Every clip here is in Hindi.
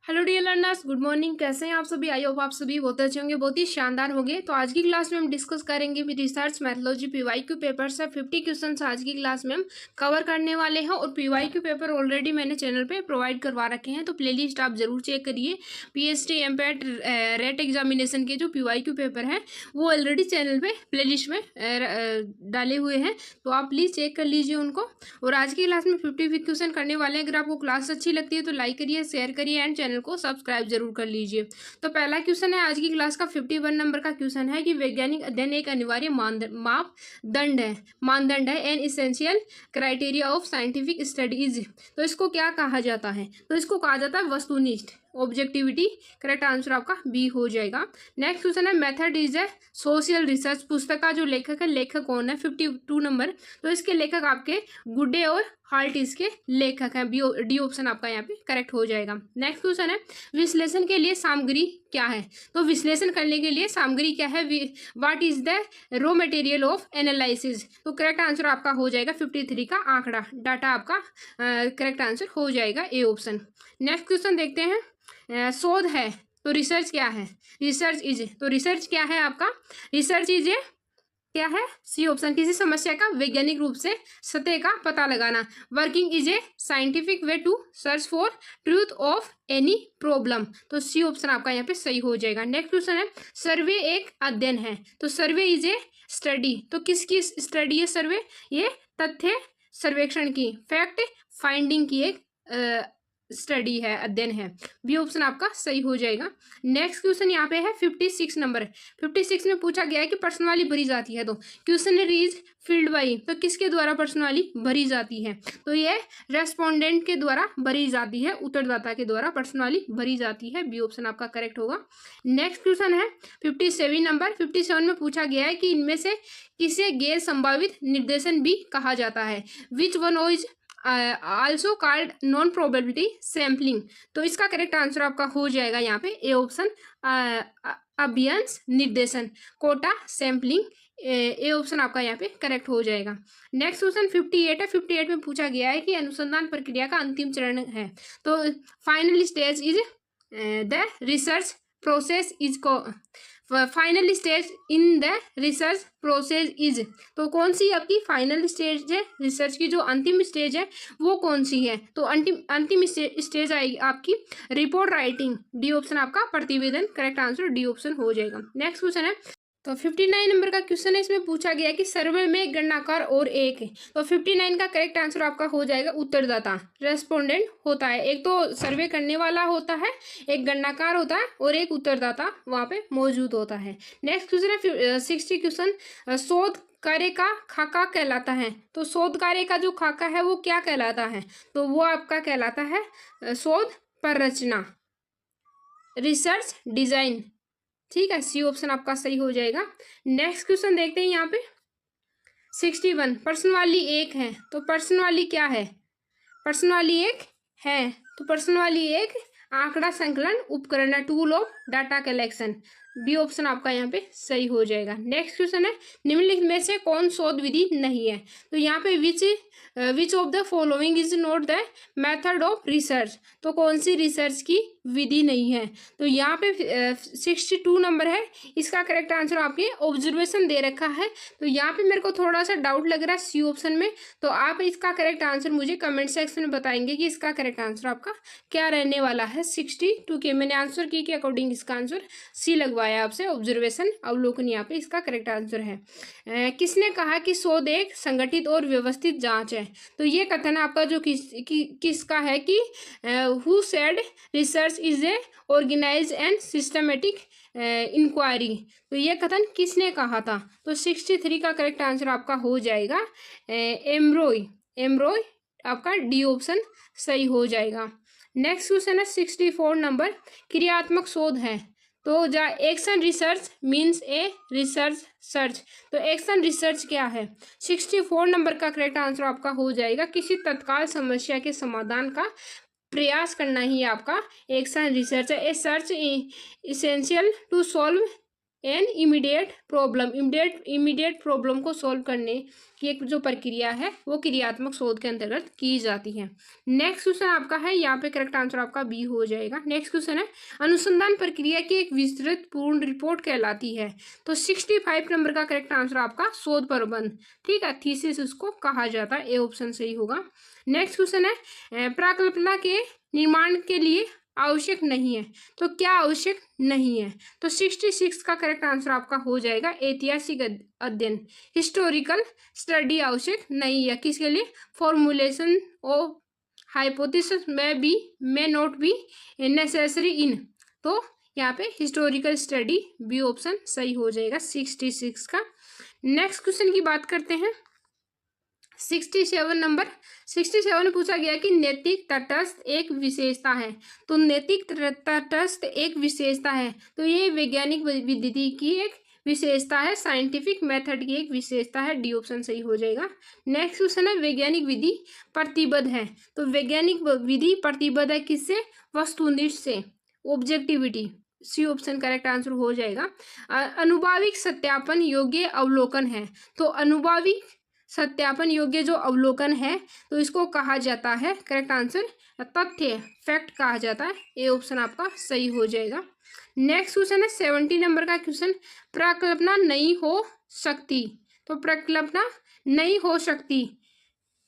Hello dear learners, good morning. कैसे हैं आप सभी? आई होप आप सभी बहुत अच्छे होंगे, बहुत ही शानदार होंगे। तो आज की क्लास में हम डिस्कस करेंगे रिसर्च मैथोलॉजी पीवाईक्यू पेपर से 50 क्वेश्चन आज की क्लास में हम कवर करने वाले हैं। और पीवाईक्यू पेपर ऑलरेडी मैंने चैनल पे प्रोवाइड करवा रखे हैं, तो प्लेलिस्ट आप जरूर चेक करिए। पीएसटी एमपैट रेट एग्जामिनेशन के जो पीवाईक्यू पेपर हैं वो ऑलरेडी चैनल पे प्लेलिस्ट में डाले हुए हैं, तो आप प्लीज़ चेक कर लीजिए उनको। और आज की क्लास में 50 क्वेश्चन करने वाले हैं। अगर आपको क्लास अच्छी लगती है तो लाइक करिए, शेयर करिए एंड चैनल को सब्सक्राइब जरूर कर लीजिए। तो पहला क्वेश्चन है आज की क्लास का 51 नंबर का क्वेश्चन है कि वैज्ञानिक अध्ययन एक अनिवार्य मानदंड है N essential criteria of scientific studies. तो इसको क्या कहा जाता है? तो इसको कहा जाता है वस्तुनिष्ठ, ऑब्जेक्टिविटी। करेक्ट आंसर आपका बी हो जाएगा। नेक्स्ट क्वेश्चन है method is a social research. पुस्तक का जो लेखक है, लेखक कौन है? 52 नंबर। तो इसके लेखक आपके गुड्डे और हार्ट इसके लेखक हैं। डी ऑप्शन आपका यहाँ पे करेक्ट हो जाएगा। नेक्स्ट क्वेश्चन है विश्लेषण के लिए सामग्री क्या है? तो विश्लेषण करने के लिए सामग्री क्या है? What is the raw material of analysis. तो करेक्ट आंसर आपका हो जाएगा 53 का आंकड़ा। डाटा आपका करेक्ट आंसर हो जाएगा ए ऑप्शन। नेक्स्ट क्वेश्चन देखते हैं। शोध है तो रिसर्च क्या है? रिसर्च इज, तो रिसर्च क्या है आपका? रिसर्च इज क्या है? C option. किसी समस्या का वैज्ञानिक रूप से सत्य का पता लगाना। Working is a scientific way to search for truth of any problem. तो सी ऑप्शन आपका यहाँ पे सही हो जाएगा। नेक्स्ट क्वेश्चन है सर्वे एक अध्ययन है। तो सर्वे इज ए स्टडी। तो किसकी स्टडी है सर्वे? ये तथ्य सर्वेक्षण की, फैक्ट फाइंडिंग की एक स्टडी है, अध्ययन है। बी ऑप्शन आपका सही हो जाएगा। नेक्स्ट क्वेश्चन यहाँ पे है 56 नंबर। 56 में पूछा गया है कि प्रश्नावली भरी जाती है। तो क्वेश्चनरी इज फील्ड बाई। तो किसके द्वारा प्रश्नावली भरी जाती है? तो ये रेस्पोंडेंट के द्वारा भरी जाती है, उत्तरदाता के द्वारा प्रश्नावली भरी जाती है। बी ऑप्शन आपका करेक्ट होगा। नेक्स्ट क्वेश्चन है 57 नंबर। 57 में पूछा गया है कि इनमें से किसे गैर संभावित निर्देशन भी कहा जाता है? Which one is also called non probability sampling. तो इसका करेक्ट आंसर आपका हो जाएगा यहाँ पे ए ऑप्शन, अभियंस निर्देशन, कोटा सैम्पलिंग। ए ऑप्शन आपका यहाँ पे करेक्ट हो जाएगा। नेक्स्ट क्वेश्चन 58 है। 58 में पूछा गया है कि अनुसंधान प्रक्रिया का अंतिम चरण है। तो final stage is the research process is को final stage in the research process is. तो कौन सी आपकी फाइनल स्टेज है? रिसर्च की जो अंतिम स्टेज है वो कौन सी है? तो अंतिम स्टेज आएगी आपकी रिपोर्ट राइटिंग। डी ऑप्शन आपका प्रतिवेदन। करेक्ट आंसर डी ऑप्शन हो जाएगा। नेक्स्ट क्वेश्चन है तो 59 नंबर का क्वेश्चन है। इसमें पूछा गया कि सर्वे में गणनाकार और एक है। तो 59 का करेक्ट आंसर आपका हो जाएगा उत्तरदाता, रेस्पोंडेंट होता है। एक तो सर्वे करने वाला होता है, एक गणनाकार होता है और एक उत्तरदाता वहाँ पे मौजूद होता है। नेक्स्ट क्वेश्चन है 60 क्वेश्चन। शोध कार्य का खाका कहलाता है। तो शोध कार्य का जो खाका है वो क्या कहलाता है? तो वो आपका कहलाता है शोध संरचना, रिसर्च डिजाइन। ठीक है, सी ऑप्शन आपका सही हो जाएगा। नेक्स्ट क्वेश्चन देखते हैं यहाँ पे 61। प्रश्नावली एक है। तो प्रश्नावली क्या है? प्रश्नावली एक है तो प्रश्नावली एक आंकड़ा संकलन उपकरण है, tool of data collection. B option आपका यहाँ पे सही हो जाएगा। नेक्स्ट क्वेश्चन है निम्नलिखित में से कौन शोध विधि नहीं है? तो यहाँ पे which of the following is not the method of research. तो कौन सी रिसर्च की विधि नहीं है? तो यहाँ पे 62 नंबर है। इसका करेक्ट आंसर आपके ऑब्जर्वेशन दे रखा है। तो यहाँ पे मेरे को थोड़ा सा डाउट लग रहा है सी ऑप्शन में। तो आप इसका करेक्ट आंसर मुझे कमेंट सेक्शन में बताएंगे कि इसका करेक्ट आंसर आपका क्या रहने वाला है। 62 के मैंने आंसर की के अकॉर्डिंग इसका आंसर सी लगवाया आपसे, ऑब्जर्वेशन अवलोकन यहाँ पे इसका करेक्ट आंसर है। किसने कहा कि शोध एक संगठित और व्यवस्थित जांच है? तो ये कथन आपका जो किसका है कि who said research is a organized and systematic inquiry. तो ये कथन किसने कहा था? तो 63 का करेक्ट आंसर आपका हो जाएगा एम्ब्रॉय आपका डी ऑप्शन सही हो जाएगा। नेक्स्ट क्वेश्चन है 64 नंबर। क्रियात्मक शोध है। तो action research means a research search. तो एक्शन रिसर्च क्या है? 64 नंबर का करेक्ट आंसर आपका हो जाएगा किसी तत्काल समस्या के समाधान का प्रयास करना ही आपका एक्शन रिसर्च है। A search essential to solve an immediate problem, immediate problem को सॉल्व करने की एक जो प्रक्रिया है वो क्रियात्मक शोध के अंतर्गत की जाती है। नेक्स्ट क्वेश्चन आपका है, यहाँ पे करेक्ट आंसर आपका बी हो जाएगा। नेक्स्ट क्वेश्चन है, अनुसंधान प्रक्रिया की एक विस्तृत पूर्ण रिपोर्ट कहलाती है। तो 65 नंबर का करेक्ट आंसर आपका शोध प्रबंध, ठीक है, थीसिस उसको कहा जाता है। ए ऑप्शन सही होगा। नेक्स्ट क्वेश्चन है, प्राकल्पना के निर्माण के लिए आवश्यक नहीं है। तो क्या आवश्यक नहीं है? तो 66 का करेक्ट आंसर आपका हो जाएगा ऐतिहासिक अध्ययन, हिस्टोरिकल स्टडी आवश्यक नहीं है। किसके लिए? Formulation of hypothesis may not be necessary in. तो यहाँ पे हिस्टोरिकल स्टडी बी ऑप्शन सही हो जाएगा 66 का। नेक्स्ट क्वेश्चन की बात करते हैं 67 नंबर। 67 में पूछा गया कि नैतिक तटस्थ एक विशेषता है। तो नैतिक तटस्थ एक विशेषता है, तो ये वैज्ञानिक विधि की एक विशेषता है, साइंटिफिक मेथड की एक विशेषता है। डी ऑप्शन सही हो जाएगा। नेक्स्ट क्वेश्चन है, वैज्ञानिक विधि प्रतिबद्ध है। तो वैज्ञानिक विधि प्रतिबद्ध है किससे? वस्तुनिष्ठ से, objectivity. C option correct answer हो जाएगा। अनुभाविक सत्यापन योग्य अवलोकन है। तो अनुभाविक सत्यापन योग्य जो अवलोकन है तो इसको कहा जाता है, करेक्ट आंसर तथ्य, फैक्ट कहा जाता है। ए ऑप्शन आपका सही हो जाएगा। नेक्स्ट क्वेश्चन है 70 नंबर का क्वेश्चन, प्रकल्पना नहीं हो सकती। तो प्रकल्पना नहीं हो सकती,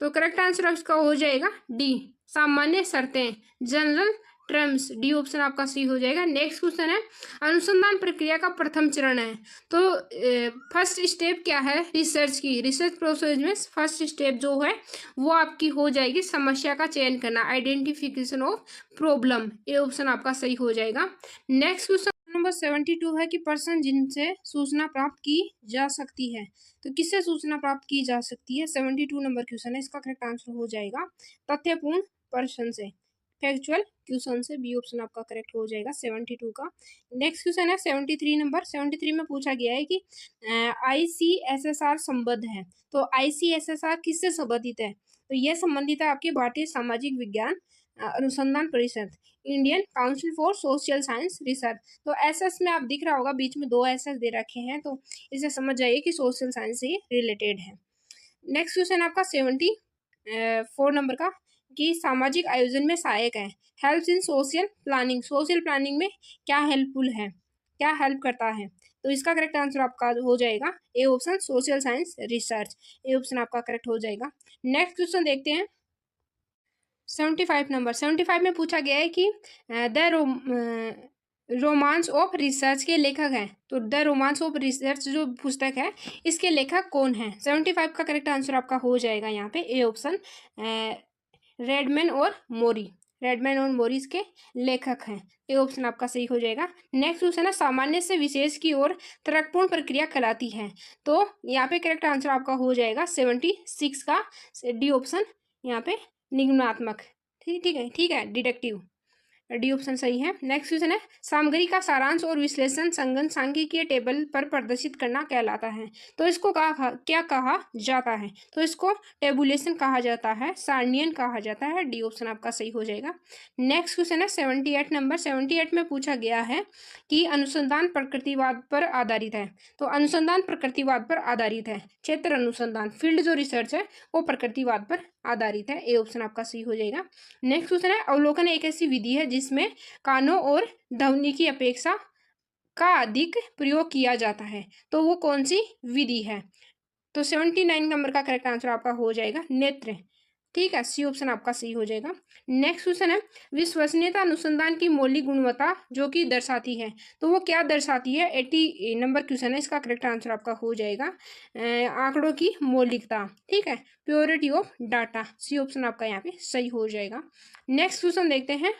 तो करेक्ट आंसर इसका हो जाएगा डी, सामान्य शर्तें, जनरल टर्म्स। डी ऑप्शन आपका सही हो जाएगा। नेक्स्ट क्वेश्चन है, अनुसंधान प्रक्रिया का प्रथम चरण है। तो फर्स्ट स्टेप क्या है रिसर्च की? रिसर्च प्रोसेस में फर्स्ट स्टेप जो है वो आपकी हो जाएगी समस्या का चयन करना, आइडेंटिफिकेशन ऑफ प्रॉब्लम। ये ऑप्शन आपका सही हो जाएगा। नेक्स्ट क्वेश्चन नंबर 72 है कि पर्सन जिनसे सूचना प्राप्त की जा सकती है। तो किससे सूचना प्राप्त की जा सकती है? 72 नंबर क्वेश्चन है, इसका करेक्ट आंसर हो जाएगा तथ्यपूर्ण पर्सन से, फैक्चुअल क्वेश्चन से। बी ऑप्शन आपका करेक्ट हो जाएगा 72 का। नेक्स्ट क्वेश्चन है 73 नंबर। 73 में पूछा गया है कि ICSSR संबद्ध है। तो ICSSR किससे संबंधित है? तो यह संबंधित है आपके भारतीय सामाजिक विज्ञान अनुसंधान परिषद, Indian council for social science research. तो एसएस में आप दिख रहा होगा बीच में 2 एसएस दे रखे हैं, तो इसे समझ जाइए कि सोशल साइंस से रिलेटेड है। नेक्स्ट क्वेश्चन आपका 74 नंबर का कि सामाजिक आयोजन में सहायक है, helps in social planning. Social planning में क्या हेल्पफुल है, क्या हेल्प करता है? तो इसका करेक्ट आंसर आपका हो जाएगा A option, social science research. A option आपका करेक्ट हो जाएगा। नेक्स्ट क्वेश्चन देखते हैं 75 नंबर। 75 में पूछा गया है कि द रोमांस ऑफ रिसर्च के लेखक हैं। तो द रोमांस ऑफ रिसर्च जो पुस्तक है इसके लेखक कौन है? 75 का करेक्ट आंसर आपका हो जाएगा यहाँ पे ए ऑप्शन, रेडमैन और मोरी। रेडमैन और मोरी इसके लेखक हैं। ए ऑप्शन आपका सही हो जाएगा। नेक्स्ट क्वेश्चन है, सामान्य से विशेष की ओर तर्कपूर्ण प्रक्रिया कहलाती है। तो यहाँ पे करेक्ट आंसर आपका हो जाएगा 76 का डी ऑप्शन, यहाँ पे निगमनात्मक। ठीक है डिडक्टिव। डी ऑप्शन सही है। नेक्स्ट क्वेश्चन है, सामग्री का सारांश और विश्लेषण संगणन सांख्यिकीय टेबल पर प्रदर्शित करना कहलाता है। तो इसको क्या कहा जाता है? तो इसको टेबुलेशन कहा जाता है, सारणीयन कहा जाता है। डी ऑप्शन आपका सही हो जाएगा। नेक्स्ट क्वेश्चन है 78 नंबर। 78 में पूछा गया है कि अनुसंधान प्रकृतिवाद पर आधारित है। तो अनुसंधान प्रकृतिवाद पर आधारित है, क्षेत्र अनुसंधान, फील्ड जो रिसर्च है वो प्रकृतिवाद पर आधारित है। ए ऑप्शन आपका सही हो जाएगा। नेक्स्ट क्वेश्चन है, अवलोकन एक ऐसी विधि है जिसमें कानों और ध्वनि की अपेक्षा का अधिक प्रयोग किया जाता है। तो वो कौन सी विधि है? तो 79 नंबर का करेक्ट आंसर आपका हो जाएगा नेत्र। ठीक है, सी ऑप्शन आपका सही हो जाएगा। नेक्स्ट क्वेश्चन है, विश्वसनीयता अनुसंधान की मौलिक गुणवत्ता जो कि दर्शाती है। तो वो क्या दर्शाती है? 80 नंबर क्वेश्चन है, इसका करेक्ट आंसर आपका हो जाएगा आंकड़ों की मौलिकता। ठीक है, purity of data. C option आपका यहाँ पे सही हो जाएगा। नेक्स्ट क्वेश्चन देखते हैं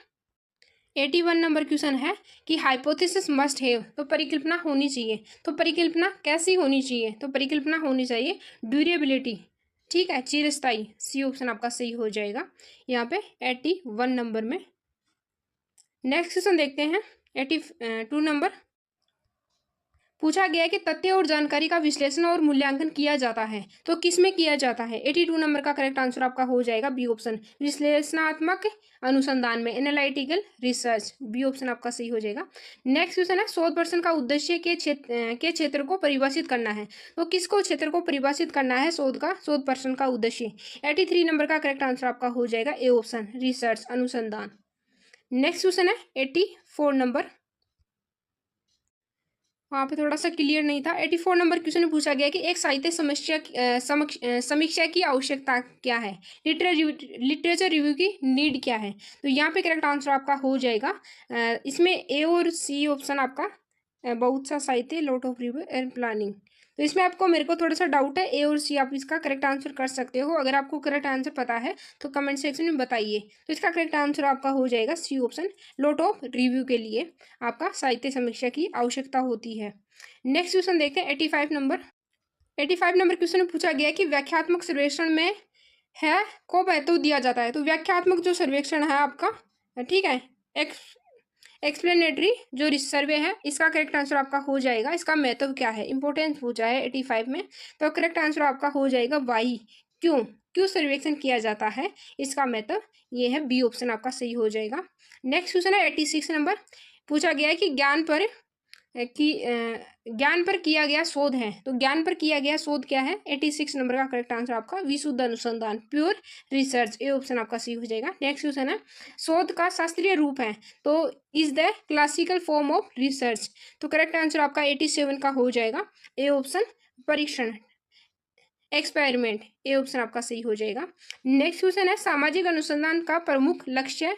81 नंबर क्वेश्चन है कि हाइपोथेसिस मस्ट हैव। तो परिकल्पना होनी चाहिए। तो परिकल्पना कैसी होनी चाहिए? तो परिकल्पना होनी चाहिए ड्यूरेबिलिटी, ठीक है, चिरस्थायी। सी ऑप्शन आपका सही हो जाएगा यहाँ पे 81 नंबर में। नेक्स्ट क्वेश्चन देखते हैं 82 नंबर। पूछा गया है कि तथ्य और जानकारी का विश्लेषण और मूल्यांकन किया जाता है, तो किस में किया जाता है? 82 नंबर का करेक्ट आंसर आपका हो जाएगा बी ऑप्शन, विश्लेषणात्मक अनुसंधान में, एनालिटिकल रिसर्च, बी ऑप्शन आपका सही हो जाएगा। नेक्स्ट क्वेश्चन है, शोध प्रश्न का उद्देश्य के क्षेत्र को परिभाषित करना है, तो किसको क्षेत्र को परिभाषित करना है शोध प्रश्न का उद्देश्य? 83 नंबर का करेक्ट आंसर आपका हो जाएगा ए ऑप्शन, रिसर्च, अनुसंधान। नेक्स्ट क्वेश्चन है 84 नंबर, वहाँ पे थोड़ा सा क्लियर नहीं था। 84 नंबर क्वेश्चन में पूछा गया कि एक साहित्य समीक्षा की आवश्यकता क्या है? लिटरेचर रिव्यू की नीड क्या है? तो यहाँ पे करेक्ट आंसर आपका हो जाएगा इसमें ए और सी ऑप्शन आपका, बहुत सा साहित्य, lot of review and planning. तो इसमें आपको, मेरे को थोड़ा सा डाउट है, ए और सी आप इसका करेक्ट आंसर कर सकते हो। अगर आपको करेक्ट आंसर पता है तो कमेंट सेक्शन में बताइए। तो इसका करेक्ट आंसर आपका हो जाएगा C option, lot of review के लिए आपका साहित्य समीक्षा की आवश्यकता होती है। नेक्स्ट क्वेश्चन देखते हैं 85 नंबर। 85 नंबर क्वेश्चन में पूछा गया कि व्याख्यात्मक सर्वेक्षण में है को महत्व दिया जाता है। तो व्याख्यात्मक जो सर्वेक्षण है आपका, ठीक है, एक्सप्लेनेटरी जो सर्वे है, इसका करेक्ट आंसर आपका हो जाएगा, इसका महत्व क्या है, इंपॉर्टेंस पूछा है 85 में। तो करेक्ट आंसर आपका हो जाएगा वाई, क्यों क्यों सर्वेक्षण किया जाता है, इसका महत्व ये है, बी ऑप्शन आपका सही हो जाएगा। नेक्स्ट क्वेश्चन है 86 नंबर, पूछा गया है कि ज्ञान पर किया गया शोध है, तो ज्ञान पर किया गया शोध क्या है? 86 नंबर का करेक्ट आंसर आपका विशुद्ध अनुसंधान, प्योर रिसर्च, ये ऑप्शन आपका सही हो जाएगा। नेक्स्ट क्वेश्चन है, शोध का शास्त्रीय रूप है, तो is the classical form of research, तो करेक्ट आंसर आपका 87 का हो जाएगा ए ऑप्शन, परीक्षण, एक्सपेरिमेंट, ए ऑप्शन आपका सही हो जाएगा। नेक्स्ट क्वेश्चन है, सामाजिक अनुसंधान का प्रमुख लक्ष्य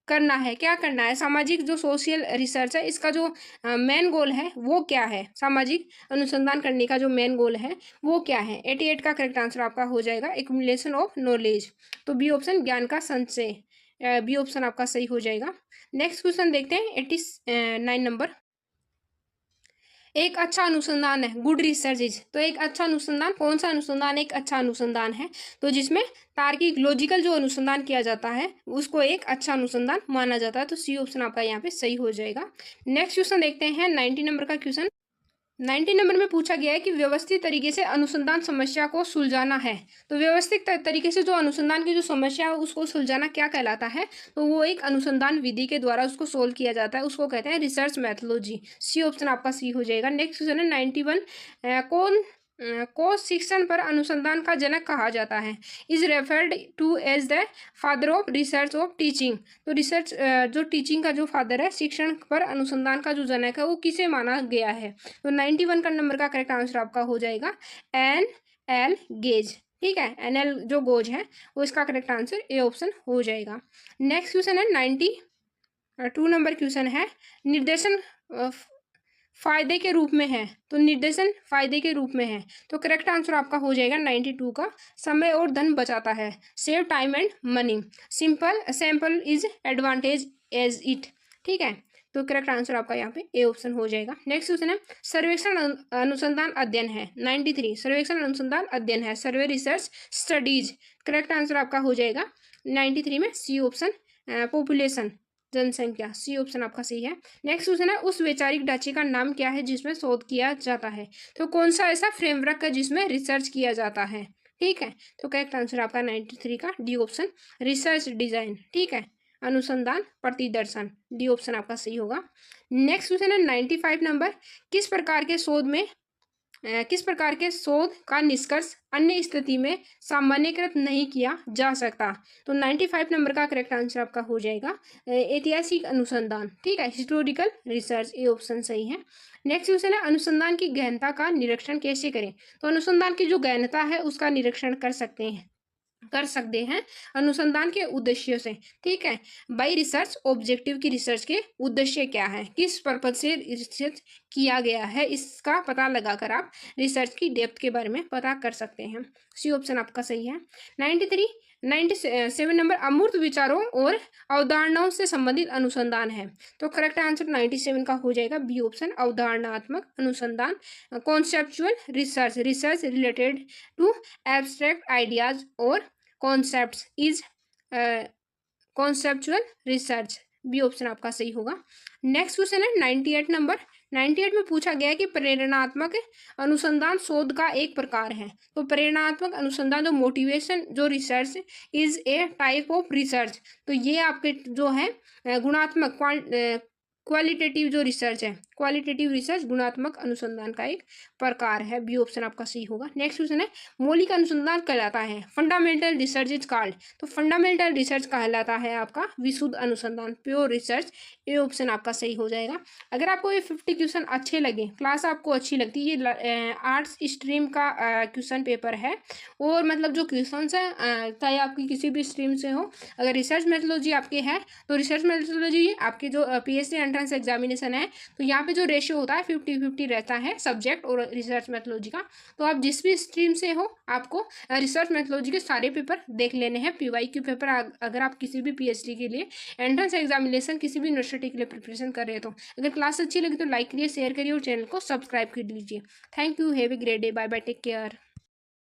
करना है, क्या करना है? सामाजिक जो सोशल रिसर्च है, इसका जो मेन गोल है वो क्या है? सामाजिक अनुसंधान करने का जो मेन गोल है वो क्या है? 88 का करेक्ट आंसर आपका हो जाएगा एक्युमुलेशन ऑफ नॉलेज, तो बी ऑप्शन, ज्ञान का संचय, बी ऑप्शन आपका सही हो जाएगा। नेक्स्ट क्वेश्चन देखते हैं 89 नंबर, एक अच्छा अनुसंधान है, गुड रिसर्च इज, तो एक अच्छा अनुसंधान, कौन सा अनुसंधान एक अच्छा अनुसंधान है? तो जिसमें तार्किक, लॉजिकल जो अनुसंधान किया जाता है उसको एक अच्छा अनुसंधान माना जाता है, तो सी ऑप्शन आपका यहाँ पे सही हो जाएगा। नेक्स्ट क्वेश्चन देखते हैं 90 नंबर का क्वेश्चन। 90 नंबर में पूछा गया है कि व्यवस्थित तरीके से अनुसंधान समस्या को सुलझाना है, तो व्यवस्थित तरीके से जो अनुसंधान की जो समस्या है उसको सुलझाना क्या कहलाता है? तो वो एक अनुसंधान विधि के द्वारा उसको सोल्व किया जाता है, उसको कहते हैं रिसर्च मैथोलॉजी, सी ऑप्शन आपका सी हो जाएगा। नेक्स्ट क्वेश्चन है 91, को शिक्षण पर अनुसंधान का जनक कहा जाता है, is referred to as the father of research of teaching, तो रिसर्च जो टीचिंग का जो फादर है, शिक्षण पर अनुसंधान का जो जनक है, वो किसे माना गया है? तो 91 का नंबर का करेक्ट आंसर आपका हो जाएगा एन एल गेज, ठीक है, एन एल जो गोज है वो इसका करेक्ट आंसर ए ऑप्शन हो जाएगा। नेक्स्ट क्वेश्चन है 92 नंबर क्वेश्चन है, निर्देशन फायदे के रूप में है, तो निर्देशन फायदे के रूप में है, तो करेक्ट आंसर आपका हो जाएगा 92 का, समय और धन बचाता है, save time and money, sample is advantage as it, ठीक है, तो करेक्ट आंसर आपका यहाँ पे ए ऑप्शन हो जाएगा। नेक्स्ट क्वेश्चन है, सर्वेक्षण अनुसंधान अध्ययन है, 93, सर्वेक्षण अनुसंधान अध्ययन है, सर्वे रिसर्च स्टडीज, करेक्ट आंसर आपका हो जाएगा 93 में सी ऑप्शन, पॉपुलेशन, जनसंख्या, सी ऑप्शन आपका सही है। नेक्स्ट क्वेश्चन है, उस वैचारिक ढांचे का नाम क्या है जिसमें शोध किया जाता है, तो कौन सा ऐसा फ्रेमवर्क है जिसमें रिसर्च किया जाता है, ठीक है, तो करेक्ट आंसर आपका 93 का डी ऑप्शन, रिसर्च डिजाइन, ठीक है, अनुसंधान प्रतिदर्शन, डी ऑप्शन आपका सही होगा। नेक्स्ट क्वेश्चन है 95 नंबर, किस प्रकार के शोध का निष्कर्ष अन्य स्थिति में सामान्यकृत नहीं किया जा सकता, तो 95 नंबर का करेक्ट आंसर आपका हो जाएगा ऐतिहासिक अनुसंधान, ठीक है, हिस्टोरिकल रिसर्च, ये ऑप्शन सही है। नेक्स्ट क्वेश्चन है, अनुसंधान की गहनता का निरीक्षण कैसे करें, तो अनुसंधान की जो गहनता है उसका निरीक्षण कर सकते हैं अनुसंधान के उद्देश्यों से, ठीक है, बाई रिसर्च ऑब्जेक्टिव की रिसर्च के उद्देश्य क्या है, किस पर्पज से रिसर्च किया गया है, इसका पता लगाकर आप रिसर्च की डेप्थ के बारे में पता कर सकते हैं, सी ऑप्शन आपका सही है। 97 नंबर, अमूर्त विचारों और अवधारणाओं से संबंधित अनुसंधान है, तो करेक्ट आंसर 97 का हो जाएगा बी ऑप्शन, अवधारणात्मक अनुसंधान, conceptual research, research related to abstract ideas और concepts is conceptual research, B option आपका सही होगा। नेक्स्ट क्वेश्चन है 98 नंबर, 98 में पूछा गया है कि प्रेरणात्मक अनुसंधान शोध का एक प्रकार है। तो प्रेरणात्मक अनुसंधान जो मोटिवेशन जो research is A type of research, तो ये आपके जो है गुणात्मक क्वालिटेटिव जो रिसर्च है, क्वालिटेटिव रिसर्च गुणात्मक अनुसंधान का एक प्रकार है। बी ऑप्शन आपका सही होगा। नेक्स्ट क्वेश्चन है मौलिक अनुसंधान कहलाता है, फंडामेंटल रिसर्च इज कॉल्ड। तो फंडामेंटल रिसर्च कहलाता है आपका विशुद्ध अनुसंधान, प्योर रिसर्च। ए ऑप्शन आपका सही हो जाएगा। अगर आपको ये 50 क्वेश्चन अच्छे लगे, क्लास आपको अच्छी लगती है, ये आर्ट्स स्ट्रीम का क्वेश्चन पेपर है और मतलब जो क्वेश्चन है चाहे आपकी किसी भी स्ट्रीम से हो, अगर रिसर्च मेथोलॉजी आपके है तो रिसर्च मेथोलॉजी आपके जो पीएचडी एंट्रेंस एग्जामिनेशन है तो यहाँ पे जो रेशियो होता है 50-50 रहता है सब्जेक्ट और रिसर्च मेथोलॉजी का। तो आप जिस भी स्ट्रीम से हो आपको रिसर्च मेथोलॉजी के सारे पेपर देख लेने हैं। पीवाईक्यू पेपर अगर आप किसी भी पीएचडी के लिए एंट्रेंस एग्जामिनेशन किसी भी यूनिवर्सिटी के लिए प्रिपरेशन कर रहे हो तो अगर क्लास अच्छी लगी तो लाइक करिए, शेयर करिए और चैनल को सब्सक्राइब कर लीजिए। Thank you, have a great day, bye bye, take care.